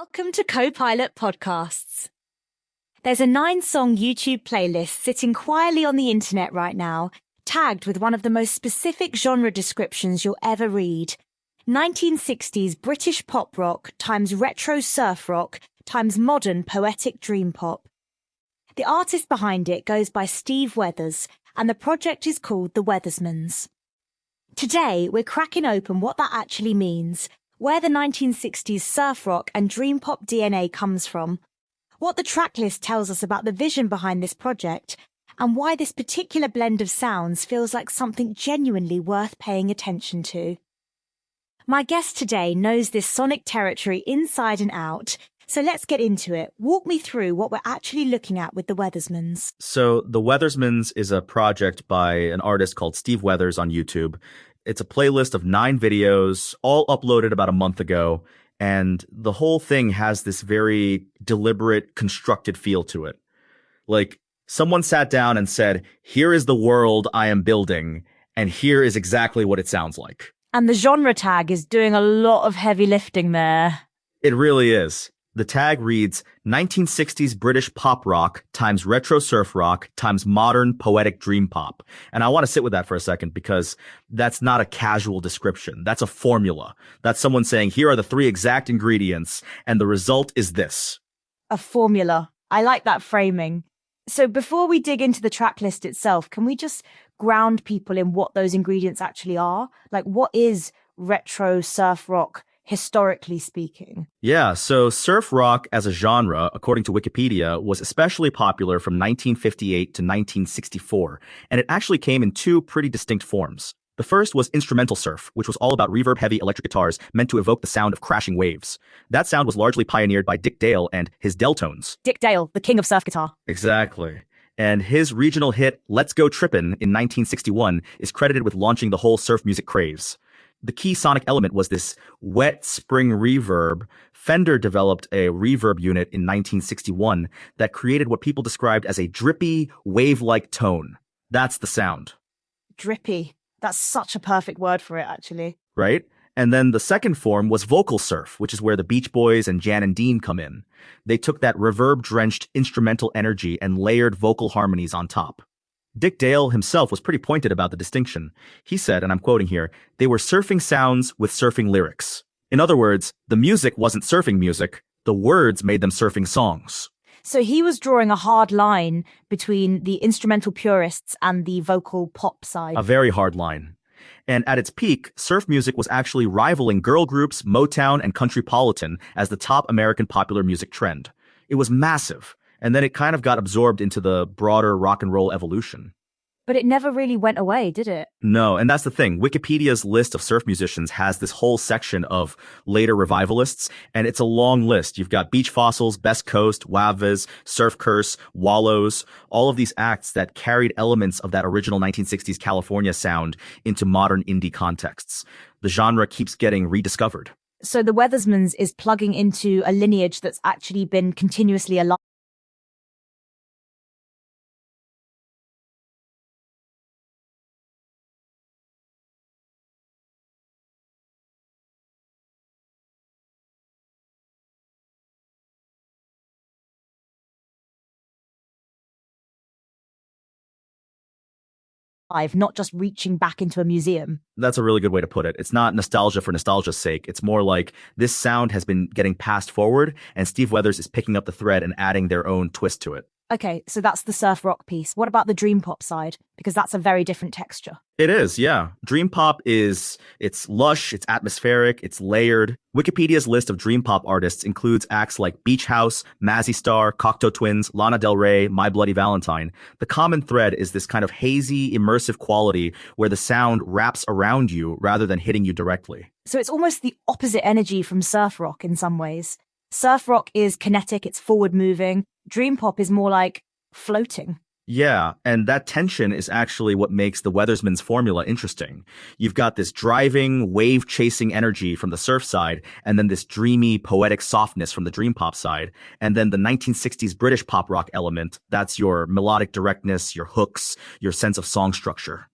Welcome to Copilot Podcasts. There's a 9-song YouTube playlist sitting quietly on the internet right now, tagged with one of the most specific genre descriptions you'll ever read. 1960s British pop rock times retro surf rock times modern poetic dream pop. The artist behind it goes by Steve Weathers, and the project is called The Weathersmans. Today, we're cracking open what that actually means, where the 1960s surf rock and dream pop DNA comes from, what the tracklist tells us about the vision behind this project, and why this particular blend of sounds feels like something genuinely worth paying attention to. My guest today knows this sonic territory inside and out, so let's get into it. Walk me through what we're actually looking at with the Weathersmans. So the Weathersmans is a project by an artist called Steve Weathers on YouTube. It's a playlist of 9 videos, all uploaded about a month ago, and the whole thing has this very deliberate, constructed feel to it. Like, someone sat down and said, here is the world I am building, and here is exactly what it sounds like. And the genre tag is doing a lot of heavy lifting there. It really is. The tag reads 1960s British pop rock times retro surf rock times modern poetic dream pop. And I want to sit with that for a second because that's not a casual description. That's a formula. That's someone saying, here are the 3 exact ingredients, and the result is this. A formula. I like that framing. So before we dig into the track list itself, can we just ground people in what those ingredients actually are? Like, what is retro surf rock, historically speaking? Yeah, so surf rock as a genre, according to Wikipedia, was especially popular from 1958 to 1964, and it actually came in 2 pretty distinct forms. The first was instrumental surf, which was all about reverb-heavy electric guitars meant to evoke the sound of crashing waves. That sound was largely pioneered by Dick Dale and his Deltones. Dick Dale, the king of surf guitar. Exactly. And his regional hit, Let's Go Trippin' in 1961, is credited with launching the whole surf music craze. The key sonic element was this wet spring reverb. Fender developed a reverb unit in 1961 that created what people described as a drippy, wave-like tone. That's the sound. Drippy. That's such a perfect word for it, actually. Right? And then the second form was vocal surf, which is where the Beach Boys and Jan and Dean come in. They took that reverb-drenched instrumental energy and layered vocal harmonies on top. Dick Dale himself was pretty pointed about the distinction. He said, and I'm quoting here, they were surfing sounds with surfing lyrics. In other words, the music wasn't surfing music, the words made them surfing songs. So he was drawing a hard line between the instrumental purists and the vocal pop side. A very hard line. And at its peak, surf music was actually rivaling girl groups, Motown, and Countrypolitan as the top American popular music trend. It was massive. And then it kind of got absorbed into the broader rock and roll evolution. But it never really went away, did it? No, and that's the thing. Wikipedia's list of surf musicians has this whole section of later revivalists, and it's a long list. You've got Beach Fossils, Best Coast, Wavves, Surf Curse, Wallows, all of these acts that carried elements of that original 1960s California sound into modern indie contexts. The genre keeps getting rediscovered. So the Weathersmans is plugging into a lineage that's actually been continuously alive. Not just reaching back into a museum. That's a really good way to put it. It's not nostalgia for nostalgia's sake. It's more like this sound has been getting passed forward, and Steve Weathers is picking up the thread and adding their own twist to it. Okay, so that's the surf rock piece. What about the dream pop side? Because that's a very different texture. It is, yeah. Dream pop it's lush, it's atmospheric, it's layered. Wikipedia's list of dream pop artists includes acts like Beach House, Mazzy Star, Cocteau Twins, Lana Del Rey, My Bloody Valentine. The common thread is this kind of hazy, immersive quality where the sound wraps around you rather than hitting you directly. So it's almost the opposite energy from surf rock in some ways. Surf rock is kinetic, it's forward moving. Dream pop is more like floating. Yeah, and that tension is actually what makes the Weathersmans formula interesting. You've got this driving, wave-chasing energy from the surf side, and then this dreamy, poetic softness from the dream pop side, and then the 1960s British pop rock element, that's your melodic directness, your hooks, your sense of song structure.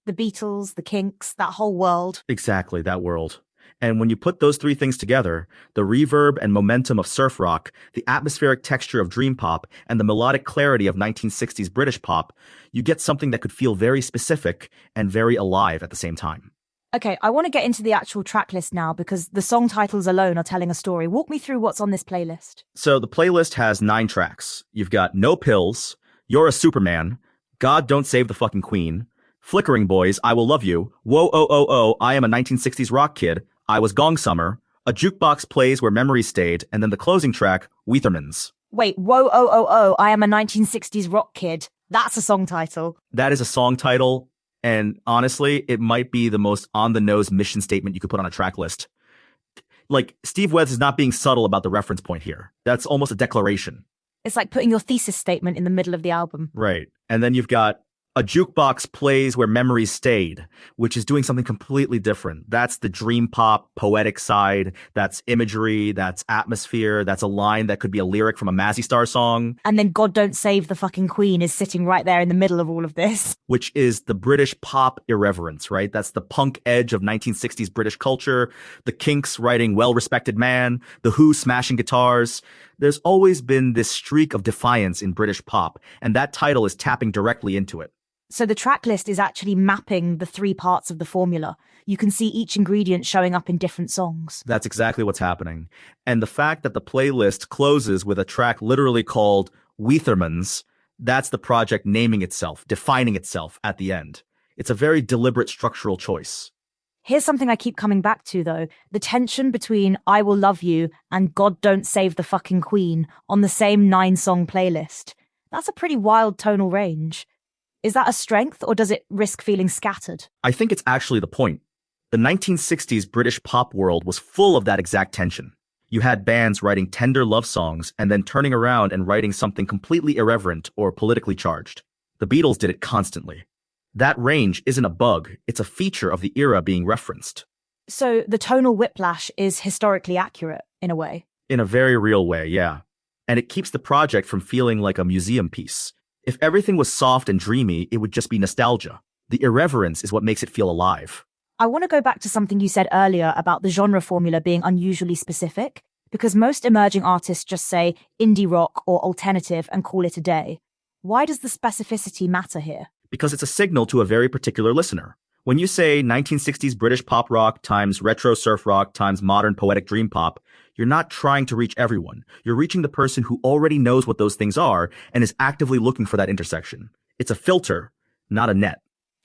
The Beatles, the Kinks, that whole world. Exactly, that world. And when you put those three things together, the reverb and momentum of surf rock, the atmospheric texture of dream pop, and the melodic clarity of 1960s British pop, you get something that could feel very specific and very alive at the same time. Okay, I want to get into the actual track list now because the song titles alone are telling a story. Walk me through what's on this playlist. So the playlist has 9 tracks. You've got No Pills, You're a Superman, God Don't Save the Fucking Queen, Flickering Boys, I Will Love You, Whoa Oh Oh Oh, I Am a 1960s Rock Kid, I Was Gong Summer, A Jukebox Plays Where Memories Stayed, and then the closing track, Weathermans. Wait, Whoa Oh Oh Oh, I Am a 1960s Rock Kid. That's a song title. That is a song title, and honestly, it might be the most on-the-nose mission statement you could put on a track list. Like, Steve West is not being subtle about the reference point here. That's almost a declaration. It's like putting your thesis statement in the middle of the album. Right. And then you've got A Jukebox Plays Where Memories Stayed, which is doing something completely different. That's the dream pop, poetic side. That's imagery. That's atmosphere. That's a line that could be a lyric from a Mazzy Star song. And then God Don't Save the Fucking Queen is sitting right there in the middle of all of this. Which is the British pop irreverence, right? That's the punk edge of 1960s British culture. The Kinks writing Well-Respected Man. The Who smashing guitars. There's always been this streak of defiance in British pop, and that title is tapping directly into it. So the track list is actually mapping the 3 parts of the formula. You can see each ingredient showing up in different songs. That's exactly what's happening. And the fact that the playlist closes with a track literally called Weathermans, that's the project naming itself, defining itself at the end. It's a very deliberate structural choice. Here's something I keep coming back to, though. The tension between I Will Love You and God Don't Save the Fucking Queen on the same 9-song playlist. That's a pretty wild tonal range. Is that a strength, or does it risk feeling scattered? I think it's actually the point. The 1960s British pop world was full of that exact tension. You had bands writing tender love songs and then turning around and writing something completely irreverent or politically charged. The Beatles did it constantly. That range isn't a bug, it's a feature of the era being referenced. So the tonal whiplash is historically accurate, in a way? In a very real way, yeah. And it keeps the project from feeling like a museum piece. If everything was soft and dreamy, it would just be nostalgia. The irreverence is what makes it feel alive. I want to go back to something you said earlier about the genre formula being unusually specific, because most emerging artists just say indie rock or alternative and call it a day. Why does the specificity matter here? Because it's a signal to a very particular listener. When you say 1960s British pop rock times retro surf rock times modern poetic dream pop, you're not trying to reach everyone. You're reaching the person who already knows what those things are and is actively looking for that intersection. It's a filter, not a net.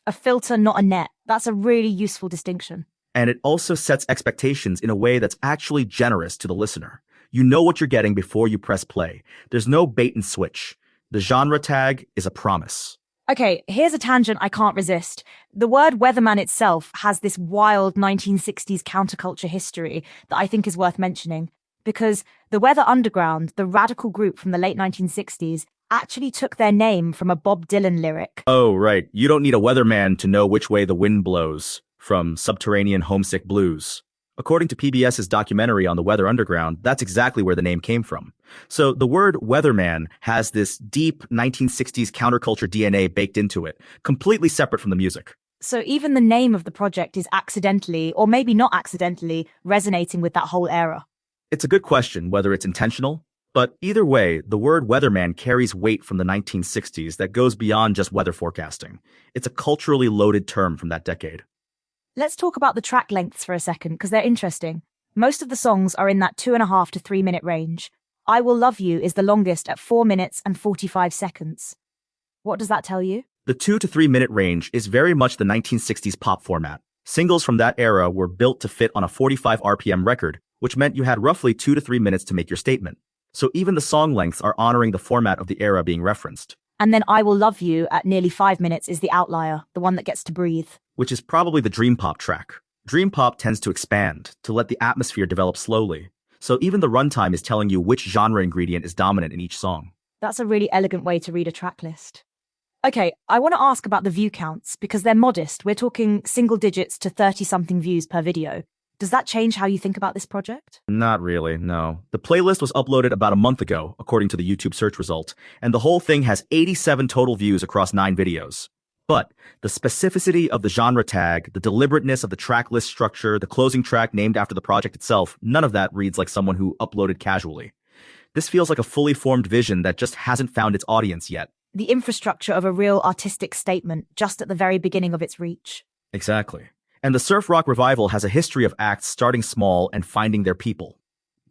A filter, not a net. That's a really useful distinction. And it also sets expectations in a way that's actually generous to the listener. You know what you're getting before you press play. There's no bait and switch. The genre tag is a promise. Okay, here's a tangent I can't resist. The word weatherman itself has this wild 1960s counterculture history that I think is worth mentioning, because the Weather Underground, the radical group from the late 1960s, actually took their name from a Bob Dylan lyric. Oh, right. You don't need a weatherman to know which way the wind blows, from Subterranean Homesick Blues. According to PBS's documentary on the Weather Underground, that's exactly where the name came from. So the word weatherman has this deep 1960s counterculture DNA baked into it, completely separate from the music. So even the name of the project is accidentally, or maybe not accidentally, resonating with that whole era. It's a good question whether it's intentional, but either way, the word weatherman carries weight from the 1960s that goes beyond just weather forecasting. It's a culturally loaded term from that decade. Let's talk about the track lengths for a second, because they're interesting. Most of the songs are in that 2.5 to 3 minute range. I Will Love You is the longest at 4 minutes and 45 seconds. What does that tell you? The 2 to 3 minute range is very much the 1960s pop format. Singles from that era were built to fit on a 45 RPM record, which meant you had roughly 2 to 3 minutes to make your statement. So even the song lengths are honoring the format of the era being referenced. And then I Will Love You at nearly 5 minutes is the outlier, the one that gets to breathe. Which is probably the dream pop track. Dream pop tends to expand, to let the atmosphere develop slowly. So even the runtime is telling you which genre ingredient is dominant in each song. That's a really elegant way to read a track list. Okay, I want to ask about the view counts, because they're modest. We're talking single digits to 30-something views per video. Does that change how you think about this project? Not really, no. The playlist was uploaded about a month ago, according to the YouTube search result, and the whole thing has 87 total views across 9 videos. But the specificity of the genre tag, the deliberateness of the track list structure, the closing track named after the project itself, none of that reads like someone who uploaded casually. This feels like a fully formed vision that just hasn't found its audience yet. The infrastructure of a real artistic statement just at the very beginning of its reach. Exactly. And the surf rock revival has a history of acts starting small and finding their people.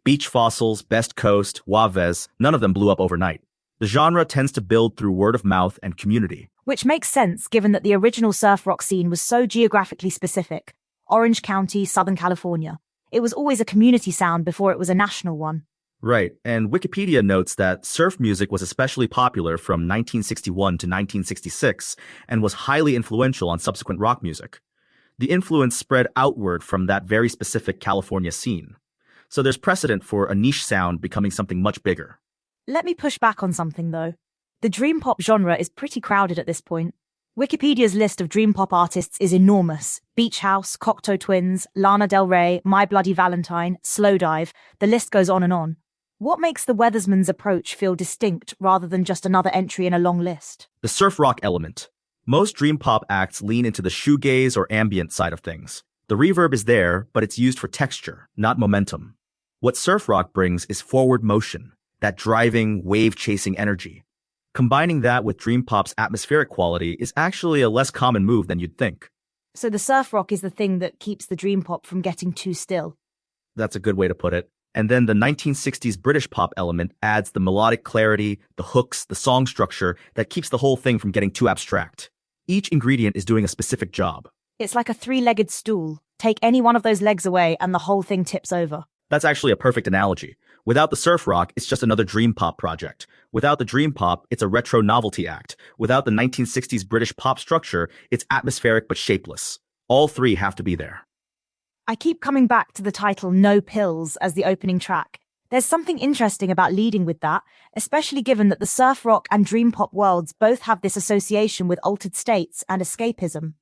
Beach Fossils, Best Coast, Wavez, none of them blew up overnight. The genre tends to build through word of mouth and community. Which makes sense given that the original surf rock scene was so geographically specific. Orange County, Southern California. It was always a community sound before it was a national one. Right, and Wikipedia notes that surf music was especially popular from 1961 to 1966 and was highly influential on subsequent rock music. The influence spread outward from that very specific California scene. So there's precedent for a niche sound becoming something much bigger. Let me push back on something, though. The dream pop genre is pretty crowded at this point. Wikipedia's list of dream pop artists is enormous. Beach House, Cocteau Twins, Lana Del Rey, My Bloody Valentine, Slowdive, the list goes on and on. What makes the Weathersman's approach feel distinct rather than just another entry in a long list? The surf rock element. Most dream pop acts lean into the shoegaze or ambient side of things. The reverb is there, but it's used for texture, not momentum. What surf rock brings is forward motion, that driving, wave-chasing energy. Combining that with dream pop's atmospheric quality is actually a less common move than you'd think. So the surf rock is the thing that keeps the dream pop from getting too still. That's a good way to put it. And then the 1960s British pop element adds the melodic clarity, the hooks, the song structure that keeps the whole thing from getting too abstract. Each ingredient is doing a specific job. It's like a three-legged stool. Take any one of those legs away and the whole thing tips over. That's actually a perfect analogy. Without the surf rock, it's just another dream pop project. Without the dream pop, it's a retro novelty act. Without the 1960s British pop structure, it's atmospheric but shapeless. All three have to be there. I keep coming back to the title No Pills as the opening track. There's something interesting about leading with that, especially given that the surf rock and dream pop worlds both have this association with altered states and escapism.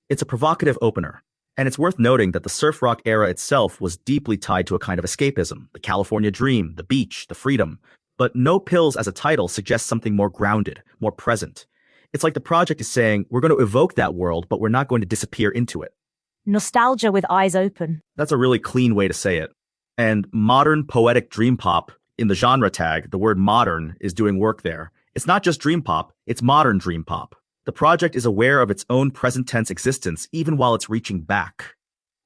It's a provocative opener. And it's worth noting that the surf rock era itself was deeply tied to a kind of escapism, the California dream, the beach, the freedom. But No Pills as a title suggests something more grounded, more present. It's like the project is saying, we're going to evoke that world, but we're not going to disappear into it. Nostalgia with eyes open. That's a really clean way to say it. And modern poetic dream pop, in the genre tag, the word modern is doing work there. It's not just dream pop, it's modern dream pop. The project is aware of its own present tense existence even while it's reaching back.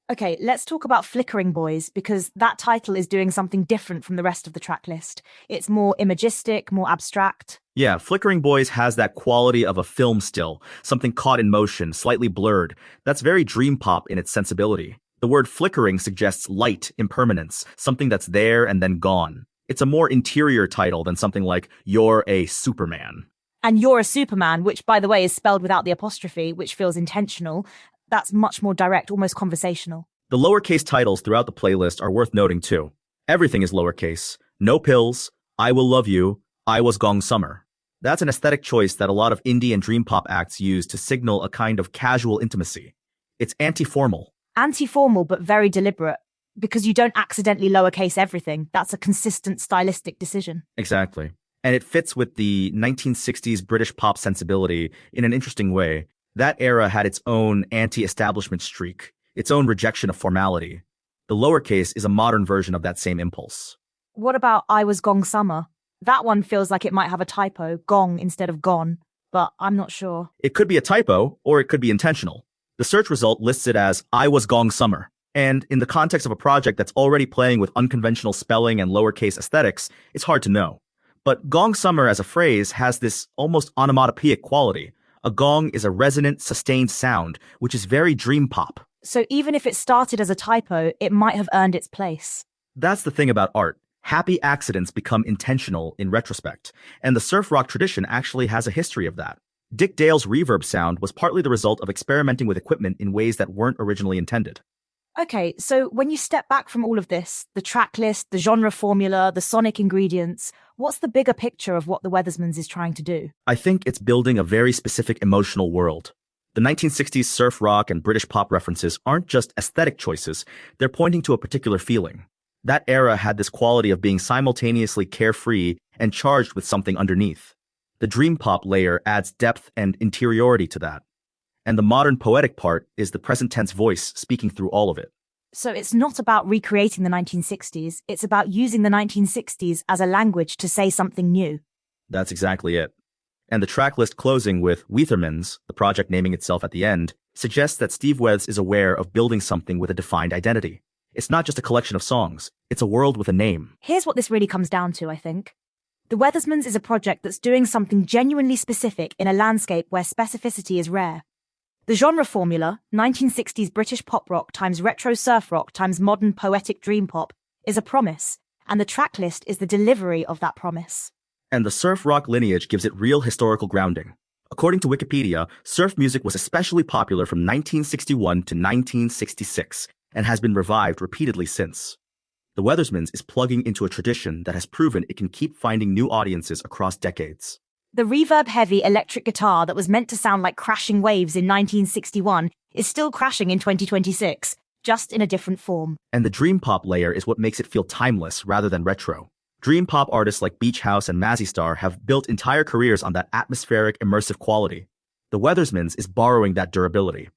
Okay, let's talk about Flickering Boys, because that title is doing something different from the rest of the track list. It's more imagistic, more abstract. Yeah, Flickering Boys has that quality of a film still, something caught in motion, slightly blurred. That's very dream pop in its sensibility. The word flickering suggests light, impermanence, something that's there and then gone. It's a more interior title than something like You're a Superman. And You're a Superman, which, by the way, is spelled without the apostrophe, which feels intentional. That's much more direct, almost conversational. The lowercase titles throughout the playlist are worth noting too. Everything is lowercase. No Pills, I Will Love You, I Was Gong Summer. That's an aesthetic choice that a lot of indie and dream pop acts use to signal a kind of casual intimacy. It's anti-formal. Anti-formal, but very deliberate, because you don't accidentally lowercase everything. That's a consistent stylistic decision. Exactly. And it fits with the 1960s British pop sensibility in an interesting way. That era had its own anti-establishment streak, its own rejection of formality. The lowercase is a modern version of that same impulse. What about I Was Gong Summer? That one feels like it might have a typo, gong instead of gone, but I'm not sure. It could be a typo, or it could be intentional. The search result lists it as I Was Gong Summer. And in the context of a project that's already playing with unconventional spelling and lowercase aesthetics, it's hard to know. But Gong Summer as a phrase has this almost onomatopoeic quality. A gong is a resonant, sustained sound, which is very dream pop. So even if it started as a typo, it might have earned its place. That's the thing about art. Happy accidents become intentional in retrospect, and the surf rock tradition actually has a history of that. Dick Dale's reverb sound was partly the result of experimenting with equipment in ways that weren't originally intended. Okay, so when you step back from all of this, the track list, the genre formula, the sonic ingredients, what's the bigger picture of what the Weathersmans is trying to do? I think it's building a very specific emotional world. The 1960s surf rock and British pop references aren't just aesthetic choices, they're pointing to a particular feeling. That era had this quality of being simultaneously carefree and charged with something underneath. The dream pop layer adds depth and interiority to that. And the modern poetic part is the present tense voice speaking through all of it. So it's not about recreating the 1960s, it's about using the 1960s as a language to say something new. That's exactly it. And the track list closing with Weathermans, the project naming itself at the end, suggests that Steve Weaths is aware of building something with a defined identity. It's not just a collection of songs, it's a world with a name. Here's what this really comes down to, I think. The Weathersmans is a project that's doing something genuinely specific in a landscape where specificity is rare. The genre formula, 1960s British pop rock times retro surf rock times modern poetic dream pop, is a promise, and the track list is the delivery of that promise. And the surf rock lineage gives it real historical grounding. According to Wikipedia, surf music was especially popular from 1961 to 1966 and has been revived repeatedly since. The Weathersmans is plugging into a tradition that has proven it can keep finding new audiences across decades. The reverb-heavy electric guitar that was meant to sound like crashing waves in 1961 is still crashing in 2026, just in a different form. And the dream pop layer is what makes it feel timeless rather than retro. Dream pop artists like Beach House and Mazzy Star have built entire careers on that atmospheric, immersive quality. The Weathersmans is borrowing that durability.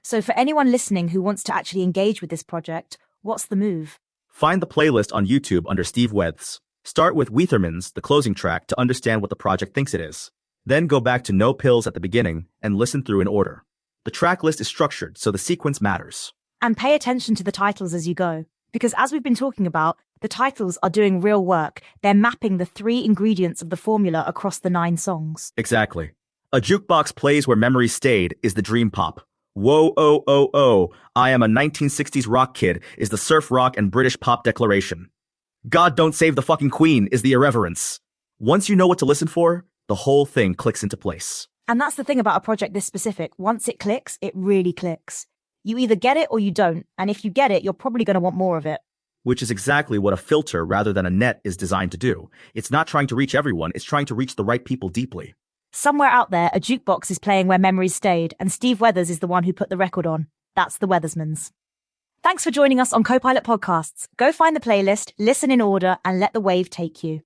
So for anyone listening who wants to actually engage with this project, what's the move? Find the playlist on YouTube under Steve Weaths. Start with Weathermans, the closing track, to understand what the project thinks it is. Then go back to No Pills at the beginning and listen through in order. The track list is structured, so the sequence matters. And pay attention to the titles as you go, because as we've been talking about, the titles are doing real work. They're mapping the 3 ingredients of the formula across the 9 songs. Exactly. A jukebox plays where memories stayed is the dream pop. Whoa, oh, oh, oh, I am a 1960s rock kid is the surf rock and British pop declaration. God don't save the fucking queen is the irreverence. Once you know what to listen for, the whole thing clicks into place. And that's the thing about a project this specific. Once it clicks, it really clicks. You either get it or you don't, and if you get it, you're probably going to want more of it. Which is exactly what a filter rather than a net is designed to do. It's not trying to reach everyone, it's trying to reach the right people deeply. Somewhere out there, a jukebox is playing where memories stayed, and Steve Weathers is the one who put the record on. That's the Weathersmans. Thanks for joining us on Copilot Podcasts. Go find the playlist, listen in order, and let the wave take you.